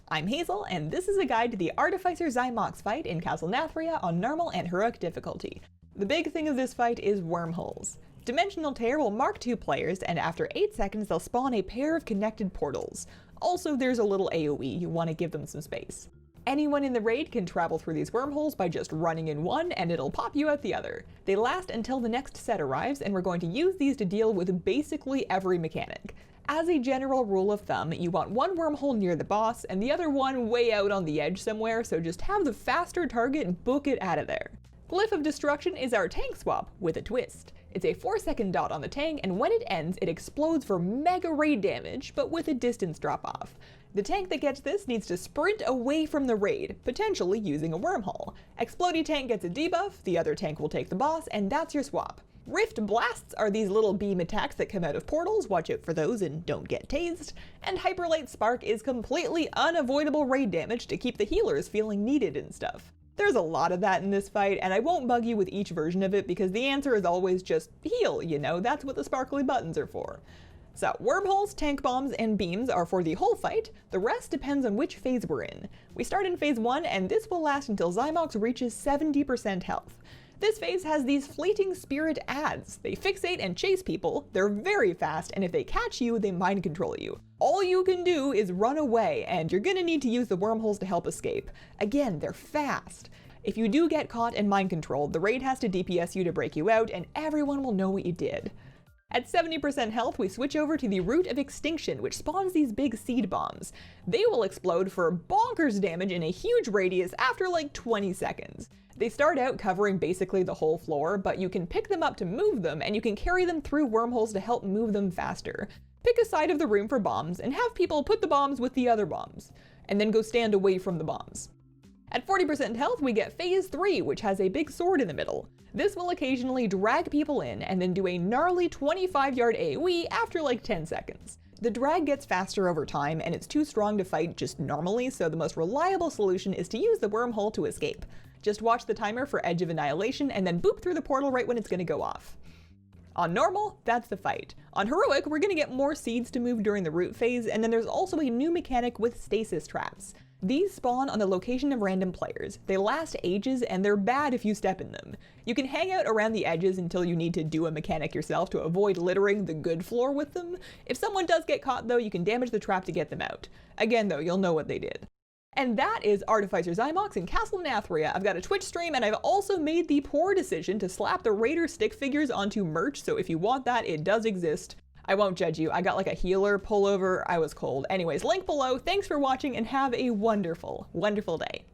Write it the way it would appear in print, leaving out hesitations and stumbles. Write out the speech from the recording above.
I'm Hazel, and this is a guide to the Artificer Xy'mox fight in Castle Nathria on normal and heroic difficulty. The big thing of this fight is wormholes. Dimensional Tear will mark 2 players, and after 8 seconds they'll spawn a pair of connected portals. Also, there's a little AoE, you want to give them some space. Anyone in the raid can travel through these wormholes by just running in one, and it'll pop you out the other. They last until the next set arrives, and we're going to use these to deal with basically every mechanic. As a general rule of thumb, you want one wormhole near the boss, and the other one way out on the edge somewhere, so just have the faster target and book it out of there. Glyph of Destruction is our tank swap, with a twist. It's a 4-second dot on the tank, and when it ends, it explodes for mega raid damage, but with a distance drop-off. The tank that gets this needs to sprint away from the raid, potentially using a wormhole. Explodey tank gets a debuff, the other tank will take the boss, and that's your swap. Rift Blasts are these little beam attacks that come out of portals, watch out for those and don't get tased. And Hyperlight Spark is completely unavoidable raid damage to keep the healers feeling needed and stuff. There's a lot of that in this fight, and I won't bug you with each version of it because the answer is always just heal, you know, that's what the sparkly buttons are for. So, wormholes, tank bombs, and beams are for the whole fight. The rest depends on which phase we're in. We start in phase 1, and this will last until Xy'mox reaches 70% health. This phase has these fleeting spirit ads. They fixate and chase people, they're very fast, and if they catch you, they mind control you. All you can do is run away, and you're gonna need to use the wormholes to help escape. Again, they're fast. If you do get caught and mind controlled, the raid has to DPS you to break you out, and everyone will know what you did. At 70% health, we switch over to the Root of Extinction, which spawns these big seed bombs. They will explode for bonkers damage in a huge radius after like 20 seconds. They start out covering basically the whole floor, but you can pick them up to move them, and you can carry them through wormholes to help move them faster. Pick a side of the room for bombs, and have people put the bombs with the other bombs, and then go stand away from the bombs. At 40% health, we get phase 3, which has a big sword in the middle. This will occasionally drag people in, and then do a gnarly 25-yard AoE after like 10 seconds. The drag gets faster over time, and it's too strong to fight just normally, so the most reliable solution is to use the wormhole to escape. Just watch the timer for Edge of Annihilation, and then boop through the portal right when it's gonna go off. On normal, that's the fight. On heroic, we're gonna get more seeds to move during the root phase, and then there's also a new mechanic with stasis traps. These spawn on the location of random players. They last ages, and they're bad if you step in them. You can hang out around the edges until you need to do a mechanic yourself to avoid littering the good floor with them. If someone does get caught though, you can damage the trap to get them out. Again though, you'll know what they did. And that is Artificer Xy'mox in Castle Nathria. I've got a Twitch stream, and I've also made the poor decision to slap the Raider stick figures onto merch, so if you want that, it does exist. I won't judge you, I got like a healer pullover, I was cold. Anyways, link below, thanks for watching, and have a wonderful, wonderful day.